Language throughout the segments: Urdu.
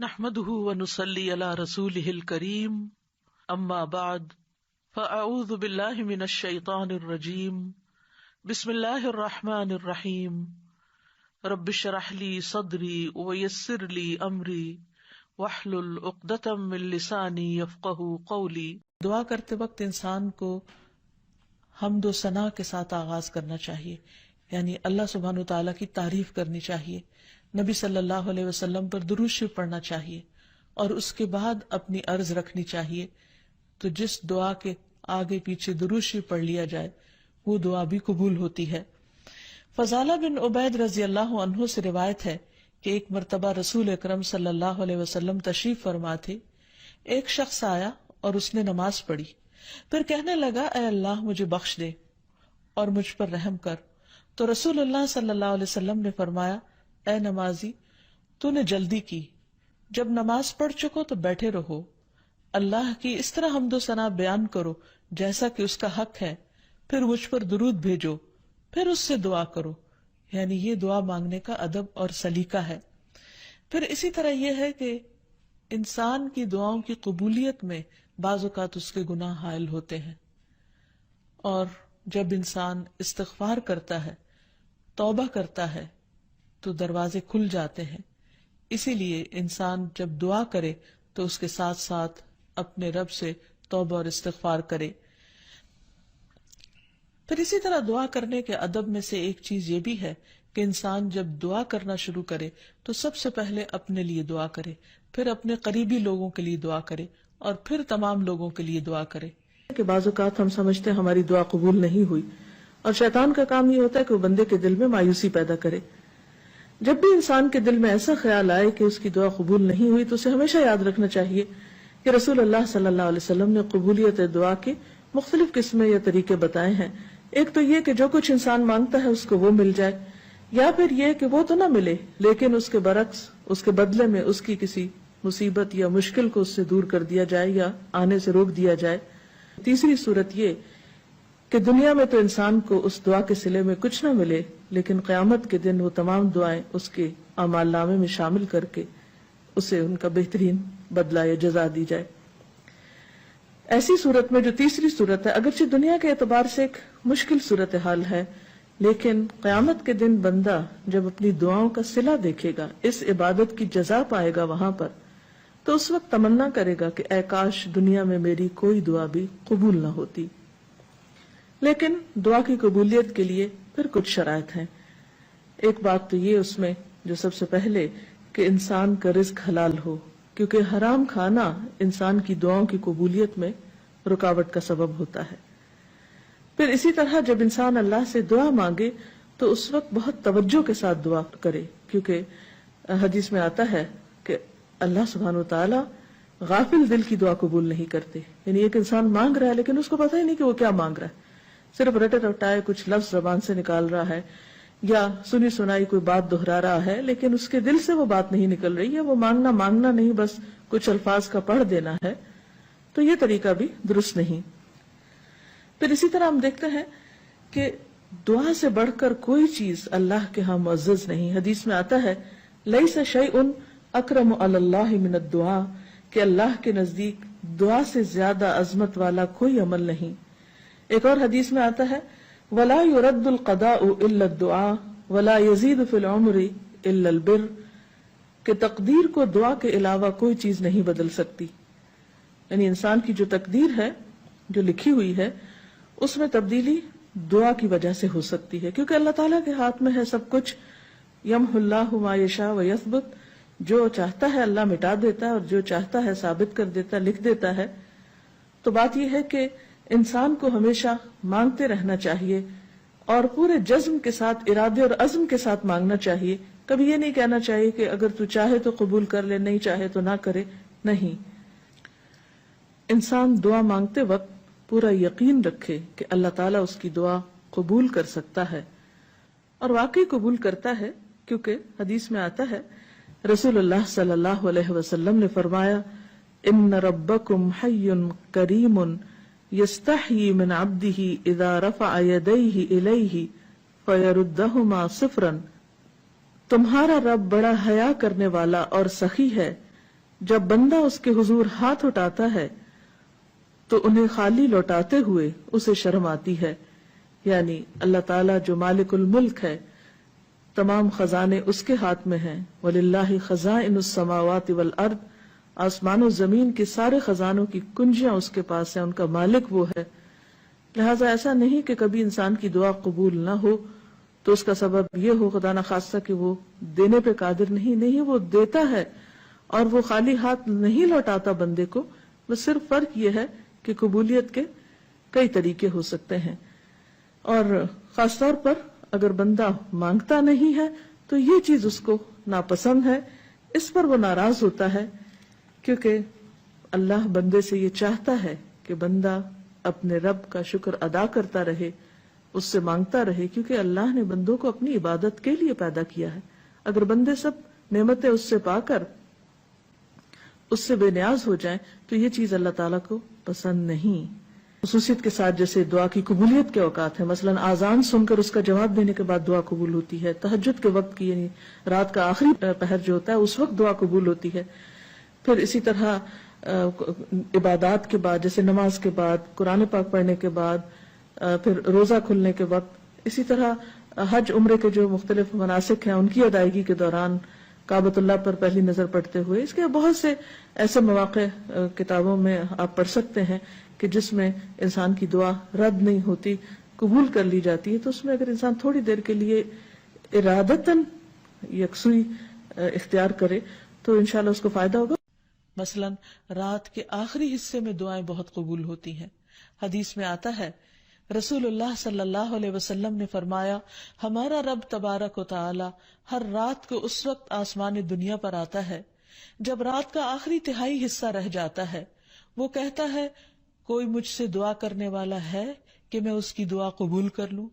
نحمده ونصلي على رسوله الكريم اما بعد فاعوذ بالله من الشيطان الرجيم بسم الله الرحمن الرحيم رب اشرح لي صدري ويسر لي امري واحلل عقدة من لساني يفقهوا قولي۔ دعا کرتے وقت انسان کو حمد و ثنا کے ساتھ آغاز کرنا چاہیے، یعنی اللہ سبحانہ وتعالیٰ کی تعریف کرنی چاہیے، نبی صلی اللہ علیہ وسلم پر درود شریف پڑھنا چاہیے، اور اس کے بعد اپنی عرض رکھنی چاہیے۔ تو جس دعا کے آگے پیچھے درود شریف پڑھ لیا جائے وہ دعا بھی قبول ہوتی ہے۔ فضالہ بن عبید رضی اللہ عنہ سے روایت ہے کہ ایک مرتبہ رسول اکرم صلی اللہ علیہ وسلم تشریف فرما تھے۔ ایک شخص آیا اور اس نے نماز پڑھی، پھر کہنے لگا اے اللہ مجھے بخش دے اور مجھ پر رحم کر۔ تو رسول اللہ صلی اللہ علیہ وسلم نے فرمایا اے نمازی تو نے جلدی کی، جب نماز پڑھ چکو تو بیٹھے رہو، اللہ کی اس طرح حمد و ثنا بیان کرو جیسا کہ اس کا حق ہے، پھر مجھ پر درود بھیجو، پھر اس سے دعا کرو، یعنی یہ دعا مانگنے کا ادب اور سلیقہ ہے۔ پھر اسی طرح یہ ہے کہ انسان کی دعاؤں کی قبولیت میں بعض اوقات اس کے گناہ حائل ہوتے ہیں، اور جب انسان استغفار کرتا ہے، توبہ کرتا ہے تو دروازے کھل جاتے ہیں۔ اسی لیے انسان جب دعا کرے تو اس کے ساتھ ساتھ اپنے رب سے توبہ اور استغفار کرے۔ پھر اسی طرح دعا کرنے کے ادب میں سے ایک چیز یہ بھی ہے کہ انسان جب دعا کرنا شروع کرے تو سب سے پہلے اپنے لیے دعا کرے، پھر اپنے قریبی لوگوں کے لیے دعا کرے، اور پھر تمام لوگوں کے لیے دعا کرے۔ کہ بعض اوقات ہم سمجھتے ہیں ہماری دعا قبول نہیں ہوئی، اور شیطان کا کام یہ ہوتا ہے کہ وہ بندے کے دل میں مایوسی پیدا کرے۔ جب بھی انسان کے دل میں ایسا خیال آئے کہ اس کی دعا قبول نہیں ہوئی تو اسے ہمیشہ یاد رکھنا چاہیے کہ رسول اللہ صلی اللہ علیہ وسلم نے قبولیت دعا کے مختلف قسمیں یا طریقے بتائے ہیں۔ ایک تو یہ کہ جو کچھ انسان مانگتا ہے اس کو وہ مل جائے، یا پھر یہ کہ وہ تو نہ ملے لیکن اس کے برعکس اس کے بدلے میں اس کی کسی مصیبت یا مشکل کو اس سے دور کر دیا جائے یا آنے سے روک دیا جائے۔ تیسری صورت یہ کہ دنیا میں تو انسان کو اس دعا کے صلے میں کچھ نہ ملے، لیکن قیامت کے دن وہ تمام دعائیں اس کے اعمال نامے میں شامل کر کے اسے ان کا بہترین بدلہ یا جزا دی جائے۔ ایسی صورت میں جو تیسری صورت ہے، اگرچہ دنیا کے اعتبار سے ایک مشکل صورتحال ہے، لیکن قیامت کے دن بندہ جب اپنی دعاؤں کا صلہ دیکھے گا، اس عبادت کی جزا پائے گا وہاں پر، تو اس وقت تمنا کرے گا کہ اے کاش دنیا میں میری کوئی دعا بھی قبول نہ ہوتی۔ لیکن دعا کی قبولیت کے لیے پھر کچھ شرائط ہیں۔ ایک بات تو یہ اس میں جو سب سے پہلے کہ انسان کا رزق حلال ہو، کیونکہ حرام کھانا انسان کی دعاؤں کی قبولیت میں رکاوٹ کا سبب ہوتا ہے۔ پھر اسی طرح جب انسان اللہ سے دعا مانگے تو اس وقت بہت توجہ کے ساتھ دعا کرے، کیونکہ حدیث میں آتا ہے کہ اللہ سبحانہ وتعالی غافل دل کی دعا قبول نہیں کرتے، یعنی ایک انسان مانگ رہا ہے لیکن اس کو پتہ ہی نہیں کہ وہ کیا مانگ رہا ہے، صرف رٹے رٹائے کچھ لفظ زبان سے نکال رہا ہے، یا سنی سنائی کوئی بات دہرا رہا ہے لیکن اس کے دل سے وہ بات نہیں نکل رہی ہے، وہ مانگنا نہیں، بس کچھ الفاظ کا پڑھ دینا ہے، تو یہ طریقہ بھی درست نہیں۔ پھر اسی طرح ہم دیکھتے ہیں کہ دعا سے بڑھ کر کوئی چیز اللہ کے ہاں معزز نہیں۔ حدیث میں آتا ہے لیس شیء اکرم علی اللہ من الدعاء، کہ اللہ کے نزدیک دعا سے زیادہ عظمت والا کوئی عمل نہیں۔ ایک اور حدیث میں آتا ہے وَلَا يُرَدُّ الْقَضَاءُ إِلَّا الدُّعَاءُ وَلَا يَزِيدُ فِي الْعُمْرِ إِلَّا الْبِرُّ، کہ تقدیر کو دعا کے علاوہ کوئی چیز نہیں بدل سکتی، یعنی انسان کی جو تقدیر ہے، جو لکھی ہوئی ہے، اس میں تبدیلی دعا کی وجہ سے ہو سکتی ہے، کیونکہ اللہ تعالیٰ کے ہاتھ میں ہے سب کچھ۔ یمحو اللہ ما یشاء ویثبت، جو چاہتا ہے اللہ مٹا دیتا ہے اور جو چاہتا ہے ثابت کر دیتا ہے، لکھ دیتا ہے۔ تو بات یہ ہے کہ انسان کو ہمیشہ مانگتے رہنا چاہیے، اور پورے جزم کے ساتھ، ارادے اور عزم کے ساتھ مانگنا چاہیے۔ کبھی یہ نہیں کہنا چاہیے کہ اگر تو چاہے تو قبول کر لے، نہیں چاہے تو نہ کرے، نہیں۔ انسان دعا مانگتے وقت پورا یقین رکھے کہ اللہ تعالیٰ اس کی دعا قبول کر سکتا ہے، اور واقعی قبول کرتا ہے، کیونکہ حدیث میں آتا ہے رسول اللہ صلی اللہ علیہ وسلم نے فرمایا ان ربکم حی کریم یستحیی من عبدہ اذا رفع یدیہ الیہ فیردہما صفرا، تمہارا رب بڑا حیا کرنے والا اور سخی ہے جب بندہ اس کے حضور ہاتھ اٹھاتا ہے تو انہیں خالی لوٹاتے ہوئے اسے شرم آتی ہے. یعنی اللہ تعالیٰ جو مالک الملک ہے، تمام خزانے اس کے ہاتھ میں ہیں. وَلِلَّهِ خَزَائِنُ السَّمَاوَاتِ وَالْأَرْضِ، آسمان و زمین کے سارے خزانوں کی کنجیاں اس کے پاس ہیں، ان کا مالک وہ ہے. لہٰذا ایسا نہیں کہ کبھی انسان کی دعا قبول نہ ہو تو اس کا سبب یہ ہو خدا نخواستہ کہ وہ دینے پہ قادر نہیں، وہ دیتا ہے اور وہ خالی ہاتھ نہیں لوٹاتا بندے کو. بس صرف فرق یہ ہے کہ قبولیت کے کئی طریقے ہو سکتے ہیں، اور خاص طور پر اگر بندہ مانگتا نہیں ہے تو یہ چیز اس کو ناپسند ہے، اس پر وہ ناراض ہوتا ہے، کیونکہ اللہ بندے سے یہ چاہتا ہے کہ بندہ اپنے رب کا شکر ادا کرتا رہے، اس سے مانگتا رہے، کیونکہ اللہ نے بندوں کو اپنی عبادت کے لیے پیدا کیا ہے. اگر بندے سب نعمتیں اس سے پا کر اس سے بے نیاز ہو جائیں تو یہ چیز اللہ تعالیٰ کو پسند نہیں. خصوصیت کے ساتھ جیسے دعا کی قبولیت کے اوقات ہیں، مثلا آذان سن کر اس کا جواب دینے کے بعد دعا قبول ہوتی ہے. تہجد کے وقت کی یعنی رات کا آخری پہر جو ہوتا ہے اس وقت دعا قبول ہوتی ہے. پھر اسی طرح عبادات کے بعد جیسے نماز کے بعد، قرآن پاک پڑھنے کے بعد، پھر روزہ کھلنے کے وقت، اسی طرح حج عمرے کے جو مختلف مناسک ہیں ان کی ادائیگی کے دوران، کعبۃ اللہ پر پہلی نظر پڑتے ہوئے. اس کے بہت سے ایسے مواقع کتابوں میں آپ پڑھ سکتے ہیں کہ جس میں انسان کی دعا رد نہیں ہوتی، قبول کر لی جاتی ہے. تو اس میں اگر انسان تھوڑی دیر کے لیے ارادتاً یکسوئی اختیار کرے تو انشاءاللہ اس کو فائدہ ہوگا. مثلا رات کے آخری حصے میں دعائیں بہت قبول ہوتی ہیں. حدیث میں آتا ہے رسول اللہ صلی اللہ علیہ وسلم نے فرمایا، ہمارا رب تبارک و تعالی ہر رات کو اس وقت آسمان دنیا پر آتا ہے جب رات کا آخری تہائی حصہ رہ جاتا ہے. وہ کہتا ہے، کوئی مجھ سے دعا کرنے والا ہے کہ میں اس کی دعا قبول کر لوں؟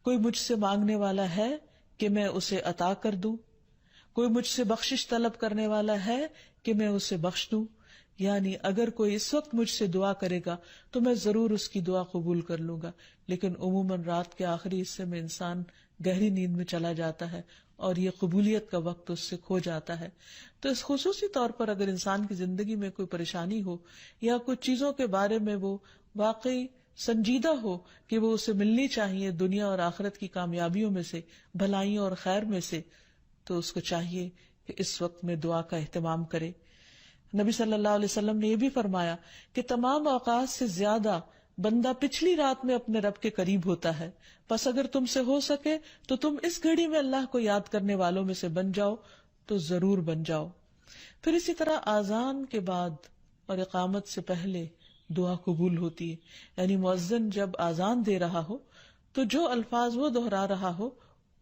کوئی مجھ سے مانگنے والا ہے کہ میں اسے عطا کر دوں؟ کوئی مجھ سے بخشش طلب کرنے والا ہے کہ میں اسے بخش دوں؟ یعنی اگر کوئی اس وقت مجھ سے دعا کرے گا تو میں ضرور اس کی دعا قبول کر لوں گا. لیکن عموماً رات کے آخری حصے میں انسان گہری نیند میں چلا جاتا ہے اور یہ قبولیت کا وقت اس سے کھو جاتا ہے. تو اس خصوصی طور پر اگر انسان کی زندگی میں کوئی پریشانی ہو یا کچھ چیزوں کے بارے میں وہ واقعی سنجیدہ ہو کہ وہ اسے ملنی چاہیے دنیا اور آخرت کی کامیابیوں میں سے، بھلائیوں اور خیر میں سے، تو اس کو چاہیے کہ اس وقت میں دعا کا اہتمام کرے. نبی صلی اللہ علیہ وسلم نے یہ بھی فرمایا کہ تمام اوقات سے زیادہ بندہ پچھلی رات میں اپنے رب کے قریب ہوتا ہے، پس اگر تم سے ہو سکے تو تم اس گھڑی میں اللہ کو یاد کرنے والوں میں سے بن جاؤ تو ضرور بن جاؤ. پھر اسی طرح آذان کے بعد اور اقامت سے پہلے دعا قبول ہوتی ہے. یعنی مؤذن جب آذان دے رہا ہو تو جو الفاظ وہ دہرا رہا ہو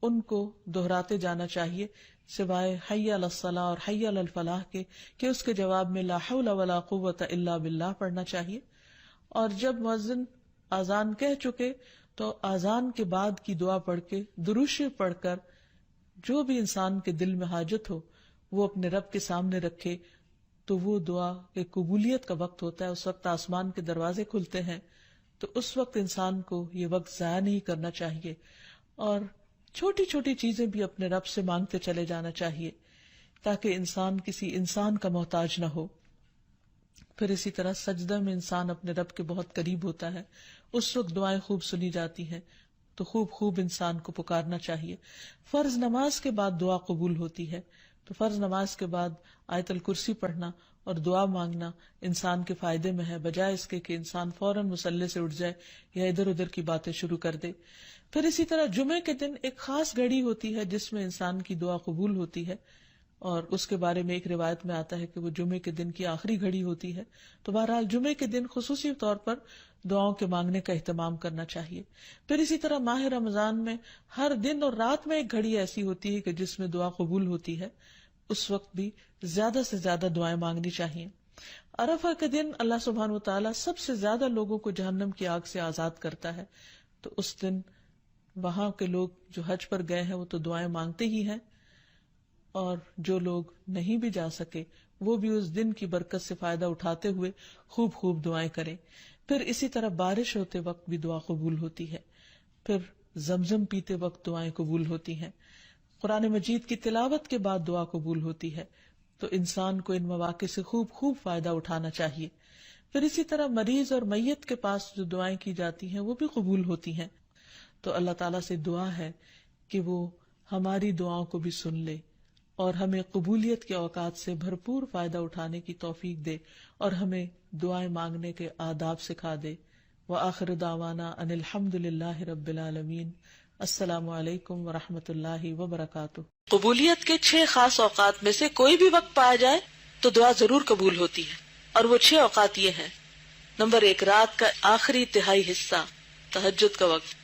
ان کو دہراتے جانا چاہیے، سوائے حی علی الصلاح اور حی علی الفلاح کے، کہ اس کے جواب میں لا حول ولا قوت الا باللہ پڑھنا چاہیے. اور جب مؤذن آذان کہہ چکے تو آذان کے بعد کی دعا پڑھ کے، درود شریف پڑھ کر، جو بھی انسان کے دل میں حاجت ہو وہ اپنے رب کے سامنے رکھے. تو وہ دعا ایک قبولیت کا وقت ہوتا ہے، اس وقت آسمان کے دروازے کھلتے ہیں. تو اس وقت انسان کو یہ وقت ضائع نہیں کرنا چاہیے اور چھوٹی چھوٹی چیزیں بھی اپنے رب سے مانگتے چلے جانا چاہیے تاکہ انسان کسی انسان کا محتاج نہ ہو. پھر اسی طرح سجدہ میں انسان اپنے رب کے بہت قریب ہوتا ہے، اس وقت دعائیں خوب سنی جاتی ہیں تو خوب انسان کو پکارنا چاہیے. فرض نماز کے بعد دعا قبول ہوتی ہے، تو فرض نماز کے بعد آیت الکرسی پڑھنا اور دعا مانگنا انسان کے فائدے میں ہے، بجائے اس کے کہ انسان فوراً مصلی سے اٹھ جائے یا ادھر ادھر کی باتیں شروع کر دے. پھر اسی طرح جمعے کے دن ایک خاص گھڑی ہوتی ہے جس میں انسان کی دعا قبول ہوتی ہے، اور اس کے بارے میں ایک روایت میں آتا ہے کہ وہ جمعے کے دن کی آخری گھڑی ہوتی ہے. تو بہرحال جمعے کے دن خصوصی طور پر دعاؤں کے مانگنے کا اہتمام کرنا چاہیے. پھر اسی طرح ماہ رمضان میں ہر دن اور رات میں ایک گھڑی ایسی ہوتی ہے کہ جس میں دعا قبول ہوتی ہے، اس وقت بھی زیادہ سے زیادہ دعائیں مانگنی چاہیے. عرفہ کے دن اللہ سبحانہ و تعالیٰ سب سے زیادہ لوگوں کو جہنم کی آگ سے آزاد کرتا ہے. تو اس دن وہاں کے لوگ جو حج پر گئے ہیں وہ تو دعائیں مانگتے ہی ہیں، اور جو لوگ نہیں بھی جا سکے وہ بھی اس دن کی برکت سے فائدہ اٹھاتے ہوئے خوب دعائیں کریں. پھر اسی طرح بارش ہوتے وقت بھی دعا قبول ہوتی ہے. پھر زمزم پیتے وقت دعائیں قبول ہوتی ہیں. قرآن مجید کی تلاوت کے بعد دعا قبول ہوتی ہے. تو انسان کو ان مواقع سے خوب خوب فائدہ اٹھانا چاہیے. پھر اسی طرح مریض اور میت کے پاس جو دعائیں کی جاتی ہیں وہ بھی قبول ہوتی ہیں. تو اللہ تعالیٰ سے دعا ہے کہ وہ ہماری دعاؤں کو بھی سن لے اور ہمیں قبولیت کے اوقات سے بھرپور فائدہ اٹھانے کی توفیق دے اور ہمیں دعائیں مانگنے کے آداب سکھا دے. وآخر دعوانا ان الحمد للہ رب العالمین. السلام علیکم ورحمۃ اللہ وبرکاتہ. قبولیت کے 6 خاص اوقات میں سے کوئی بھی وقت پایا جائے تو دعا ضرور قبول ہوتی ہے، اور وہ 6 اوقات یہ ہیں. نمبر 1، رات کا آخری تہائی حصہ، تہجد کا وقت.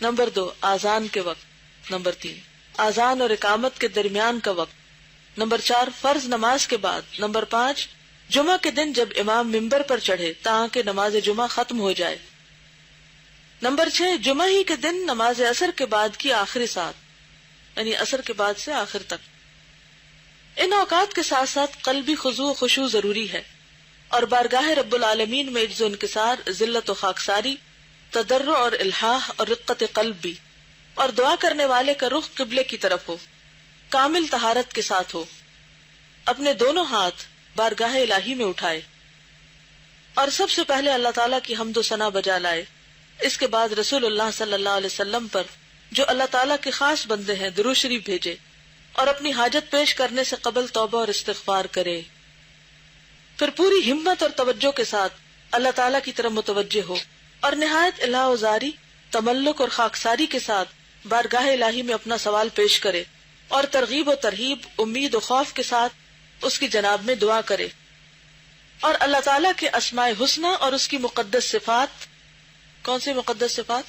نمبر 2، آذان کے وقت. نمبر 3، آذان اور اقامت کے درمیان کا وقت. نمبر 4، فرض نماز کے بعد. نمبر 5، جمعہ کے دن جب امام ممبر پر چڑھے تاکہ نماز جمعہ ختم ہو جائے. نمبر 6، جمعہ ہی کے دن نماز عصر کے بعد کی آخری ساعت، یعنی عصر کے بعد سے آخر تک. ان اوقات کے ساتھ ساتھ قلبی خضوع و خشوع ضروری ہے، اور بارگاہ رب العالمین میں عجز و انکسار، ذلت و خاکساری، تضرع اور الحاح اور رقت قلب بھی. اور دعا کرنے والے کا رخ قبلے کی طرف ہو، کامل طہارت کے ساتھ ہو، اپنے دونوں ہاتھ بارگاہ الہی میں اٹھائے، اور سب سے پہلے اللہ تعالیٰ کی حمد و ثنا بجا لائے. اس کے بعد رسول اللہ صلی اللہ علیہ وسلم پر جو اللہ تعالیٰ کے خاص بندے ہیں درود شریف بھیجے، اور اپنی حاجت پیش کرنے سے قبل توبہ اور استغفار کرے. پھر پوری ہمت اور توجہ کے ساتھ اللہ تعالیٰ کی طرف متوجہ ہو، اور نہایت الہ و زاری، تملک اور خاکساری کے ساتھ بارگاہ الہی میں اپنا سوال پیش کرے، اور ترغیب و ترہیب، امید و خوف کے ساتھ اس کی جناب میں دعا کرے، اور اللہ تعالیٰ کے اسماء حسنہ اور اس کی مقدس صفات. کون سی مقدس صفات؟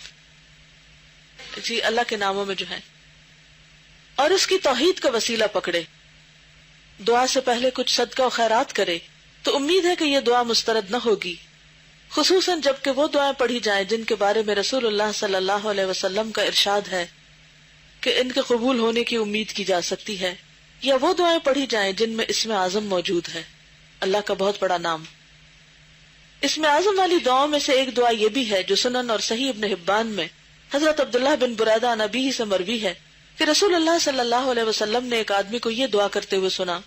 جی، اللہ کے ناموں میں جو ہیں، اور اس کی توحید کا وسیلہ پکڑے. دعا سے پہلے کچھ صدقہ و خیرات کرے تو امید ہے کہ یہ دعا مسترد نہ ہوگی، خصوصاً جب کہ وہ دعائیں پڑھی جائیں جن کے بارے میں رسول اللہ صلی اللہ علیہ وسلم کا ارشاد ہے کہ ان کے قبول ہونے کی امید کی جا سکتی ہے، یا وہ دعائیں پڑھی جائیں جن میں اسم اعظم موجود ہے، اللہ کا بہت بڑا نام. اسم اعظم والی دعاؤں میں سے ایک دعا یہ بھی ہے جو سنن اور صحیح ابن حبان میں حضرت عبداللہ بن بريدہ عن ابیہ سے مروی ہے کہ رسول اللہ صلی اللہ علیہ وسلم نے ایک آدمی کو یہ دعا کرتے ہوئے سنا: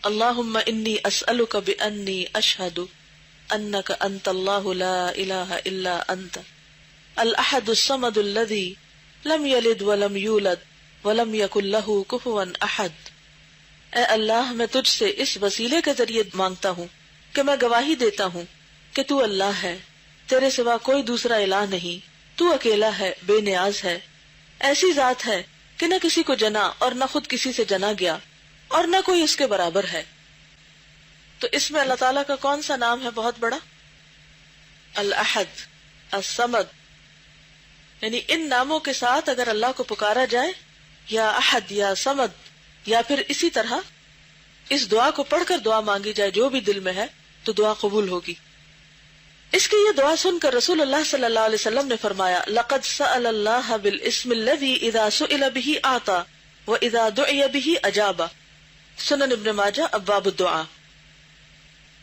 اللہم انی اسألک بانی اشہد انک انت اللہ لا الہ الا انت الاحد الصمد الذی لم یلد ولم یولد ولم یکن لہ کفوا احد. اے اللہ، میں تجھ سے اس وسیلے کے ذریعے مانگتا ہوں کہ میں گواہی دیتا ہوں کہ تو اللہ ہے، تیرے سوا کوئی دوسرا الہ نہیں، تو اکیلا ہے، بے نیاز ہے، ایسی ذات ہے کہ نہ کسی کو جنا اور نہ خود کسی سے جنا گیا، اور نہ کوئی اس کے برابر ہے. تو اس میں اللہ تعالیٰ کا کون سا نام ہے بہت بڑا؟ الاحد، الصمد. یعنی ان ناموں کے ساتھ اگر اللہ کو پکارا جائے، یا احد یا صمد، یا پھر اسی طرح اس دعا کو پڑھ کر دعا مانگی جائے جو بھی دل میں ہے، تو دعا قبول ہوگی. اس کی یہ دعا سن کر رسول اللہ صلی اللہ علیہ وسلم نے فرمایا: لقد سأل اللہ بالاسم الذی اذا سئل به اعطى واذا دعی به اجاب. سنن ابن ماجہ ابواب الدعاء.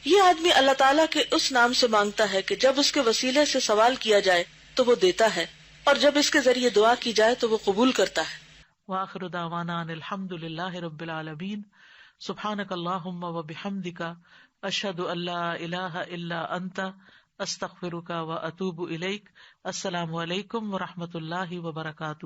یہ آدمی اللہ تعالیٰ کے اس نام سے مانگتا ہے کہ جب اس کے وسیلے سے سوال کیا جائے تو وہ دیتا ہے، اور جب اس کے ذریعے دعا کی جائے تو وہ قبول کرتا ہے. وآخر دعوانا ان الحمد للہ رب العالمین. سبحانک اللہم وبحمدک، اشہد ان لا الہ الا انت، استغفرک واتوب الیک. السلام علیکم ورحمۃ اللہ وبرکاتہ.